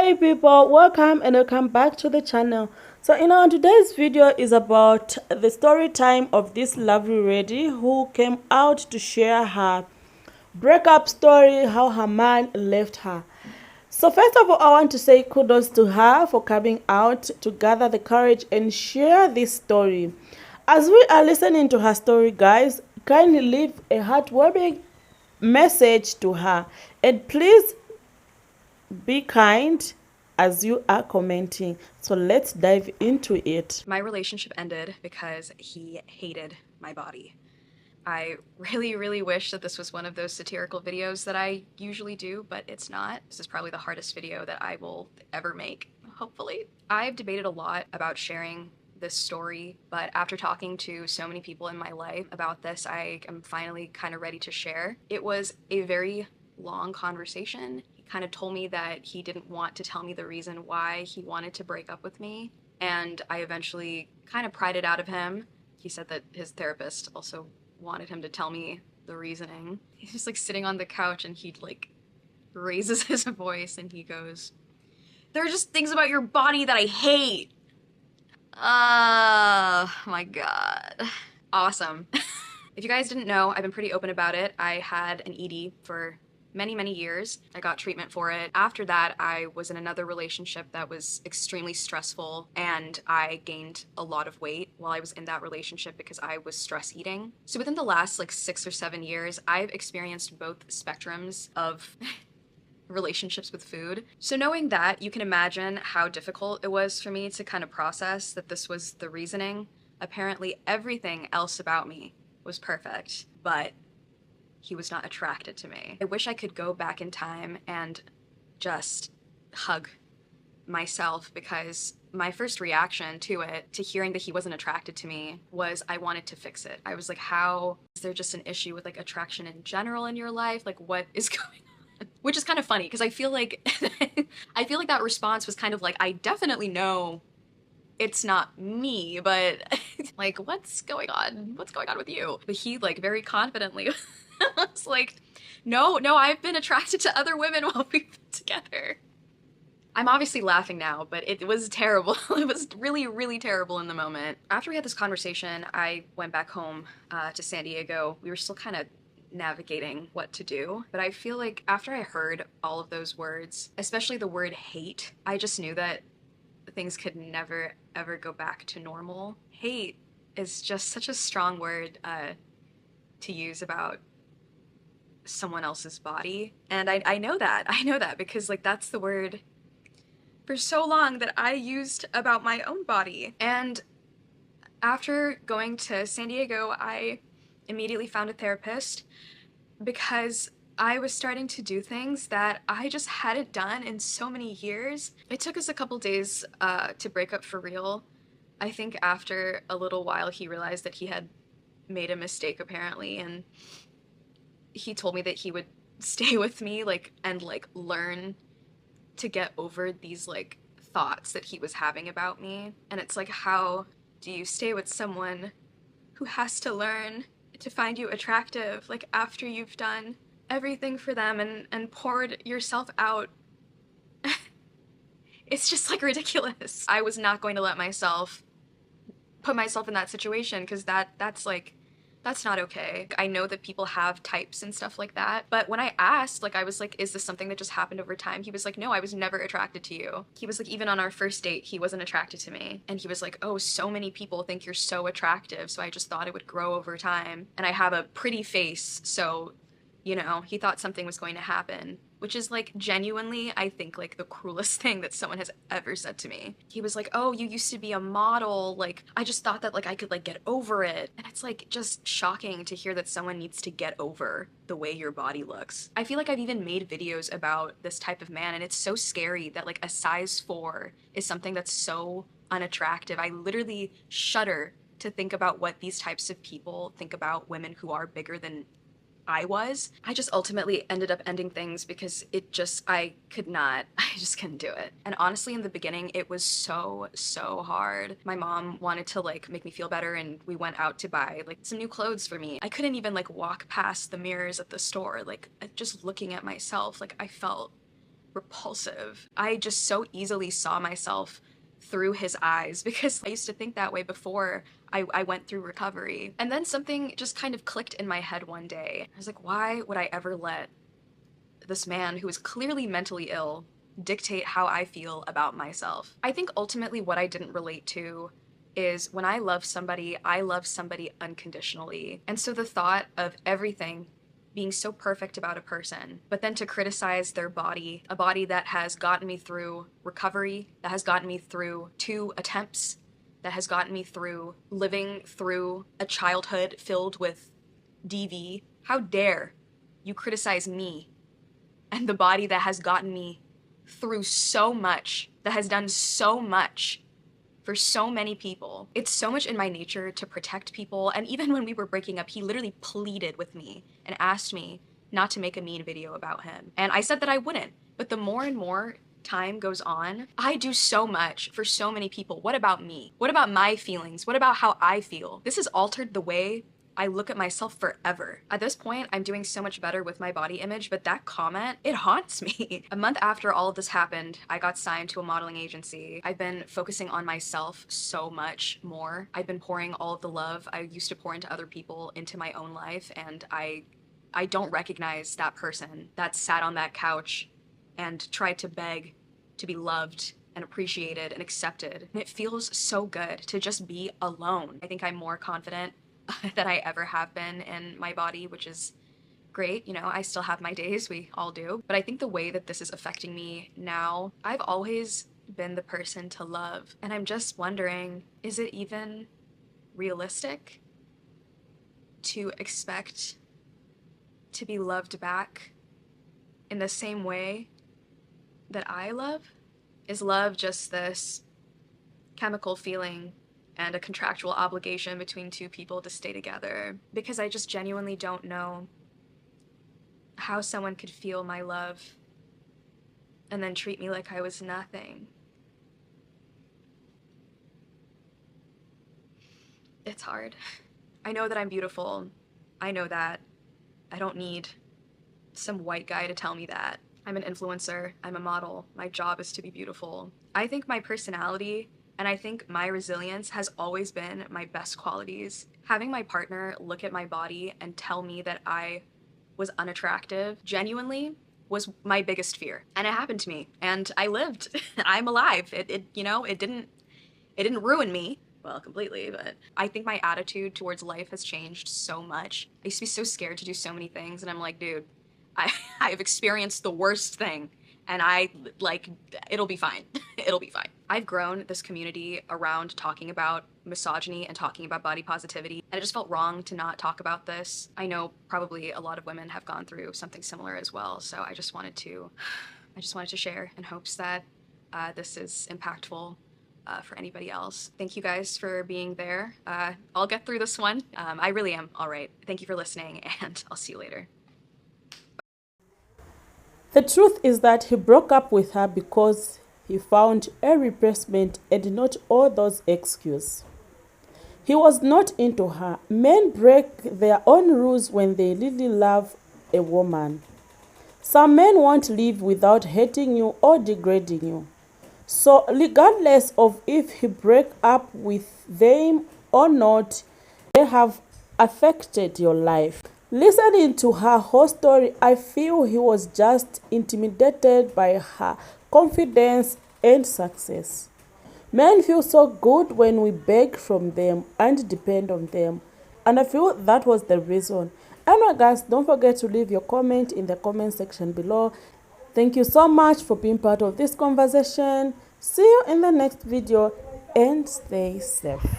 Hey people, welcome back to the channel. Today's video is about the story time of this lovely lady who came out to share her breakup story, how her man left her. So first of all, I want to say kudos to her for coming out to gather the courage and share this story. As we are listening to her story, guys, kindly leave a heartwarming message to her, and please be kind as you are commenting. So let's dive into it. My relationship ended because he hated my body. I really wish that this was one of those satirical videos that I usually do, but it's not. This is probably the hardest video that I will ever make, hopefully. I've debated a lot about sharing this story, but after talking to so many people in my life about this, I am finally kind of ready to share. It was a very long conversation. He kind of told me that he didn't want to tell me the reason why he wanted to break up with me, and I eventually kind of pried it out of him. He said that his therapist also wanted him to tell me the reasoning. He's just like sitting on the couch and he like raises his voice and he goes, "There are just things about your body that I hate." Oh my god. Awesome. If you guys didn't know, I've been pretty open about it. I had an ED for many years. I got treatment for it. After that, I was in another relationship that was extremely stressful, and I gained a lot of weight while I was in that relationship because I was stress eating. So within the last like 6 or 7 years, I've experienced both spectrums of relationships with food. So knowing that, you can imagine how difficult it was for me to kind of process that this was the reasoning. Apparently everything else about me was perfect, but he was not attracted to me. I wish I could go back in time and just hug myself, because my first reaction to it, to hearing that he wasn't attracted to me, was I wanted to fix it. I was like, how is there just an issue with like attraction in general in your life? Like, what is going on? Which is kind of funny because I feel like I feel like that response was kind of like, I definitely know it's not me, but like, what's going on? What's going on with you? But he like very confidently was like, no, I've been attracted to other women while we've been together. I'm obviously laughing now, but it was terrible. It was really terrible in the moment. After we had this conversation, I went back home to San Diego. We were still kind of navigating what to do, but I feel like after I heard all of those words, especially the word hate, I just knew that things could never ever go back to normal. Hate is just such a strong word to use about someone else's body, and I know that. I know that because like that's the word for so long that I used about my own body. And after going to San Diego, I immediately found a therapist because I was starting to do things that I just hadn't done in so many years. It took us a couple days to break up for real. I think after a little while he realized that he had made a mistake apparently, and he told me that he would stay with me like and like learn to get over these like thoughts that he was having about me. And it's like, how do you stay with someone who has to learn to find you attractive like after you've done everything for them and poured yourself out? It's just like ridiculous. I was not going to let myself put myself in that situation because that's like, that's not okay. I know that people have types and stuff like that, but when I asked, like, I was like, is this something that just happened over time? He was like, no, I was never attracted to you. He was like, even on our first date, he wasn't attracted to me. And he was like, oh, so many people think you're so attractive, so I just thought it would grow over time. And I have a pretty face, so, you know, he thought something was going to happen. Which is like genuinely, I think, like the cruelest thing that someone has ever said to me. He was like, oh, you used to be a model, like I just thought that like I could like get over it. And it's like just shocking to hear that someone needs to get over the way your body looks. I feel like I've even made videos about this type of man, and it's so scary that like a size 4 is something that's so unattractive. I literally shudder to think about what these types of people think about women who are bigger than I was. I just ultimately ended up ending things because it just, I just couldn't do it. And honestly, in the beginning, it was so hard. My mom wanted to like make me feel better, and we went out to buy like some new clothes for me. I couldn't even like walk past the mirrors at the store, like just looking at myself, like I felt repulsive. I just so easily saw myself through his eyes because I used to think that way before I went through recovery. And then something just kind of clicked in my head one day. I was like, why would I ever let this man who is clearly mentally ill dictate how I feel about myself? I think ultimately what I didn't relate to is when I love somebody unconditionally. And so the thought of everything being so perfect about a person, but then to criticize their body, a body that has gotten me through recovery, that has gotten me through 2 attempts, that has gotten me through living through a childhood filled with DV. How dare you criticize me and the body that has gotten me through so much, that has done so much for so many people. It's so much in my nature to protect people, and even when we were breaking up, he literally pleaded with me and asked me not to make a mean video about him. And I said that I wouldn't, but the more and more time goes on, I do so much for so many people. What about me? What about my feelings? What about how I feel? This has altered the way I look at myself forever. At this point, I'm doing so much better with my body image, but that comment, it haunts me. A month after all of this happened, I got signed to a modeling agency. I've been focusing on myself so much more. I've been pouring all of the love I used to pour into other people into my own life, and I don't recognize that person that sat on that couch and tried to beg to be loved and appreciated and accepted. And it feels so good to just be alone. I think I'm more confident than I ever have been in my body, which is great. You know, I still have my days, we all do. But I think the way that this is affecting me now, I've always been the person to love. And I'm just wondering, is it even realistic to expect to be loved back in the same way that I love? Is love just this chemical feeling and a contractual obligation between 2 people to stay together? Because I just genuinely don't know how someone could feel my love and then treat me like I was nothing. It's hard. I know that I'm beautiful. I know that. I don't need some white guy to tell me that. I'm an influencer. I'm a model. My job is to be beautiful. I think my personality and I think my resilience has always been my best qualities. Having my partner look at my body and tell me that I was unattractive genuinely was my biggest fear. And it happened to me, and I lived. I'm alive. It didn't ruin me, well, completely, but I think my attitude towards life has changed so much. I used to be so scared to do so many things, and I'm like, dude, I've experienced the worst thing, and it'll be fine. It'll be fine. I've grown this community around talking about misogyny and talking about body positivity, and it just felt wrong to not talk about this. I know probably a lot of women have gone through something similar as well, so I just wanted to share in hopes that this is impactful for anybody else. Thank you guys for being there. I'll get through this one. I really am all right. Thank you for listening, and I'll see you later. The truth is that he broke up with her because he found a replacement and not all those excuses. He was not into her. Men break their own rules when they really love a woman. Some men won't live without hating you or degrading you. So regardless of if he break up with them or not, they have affected your life. Listening to her whole story, I feel he was just intimidated by her confidence and success. Men feel so good when we beg from them and depend on them. And I feel that was the reason. Anyway guys, don't forget to leave your comment in the comment section below. Thank you so much for being part of this conversation. See you in the next video and stay safe.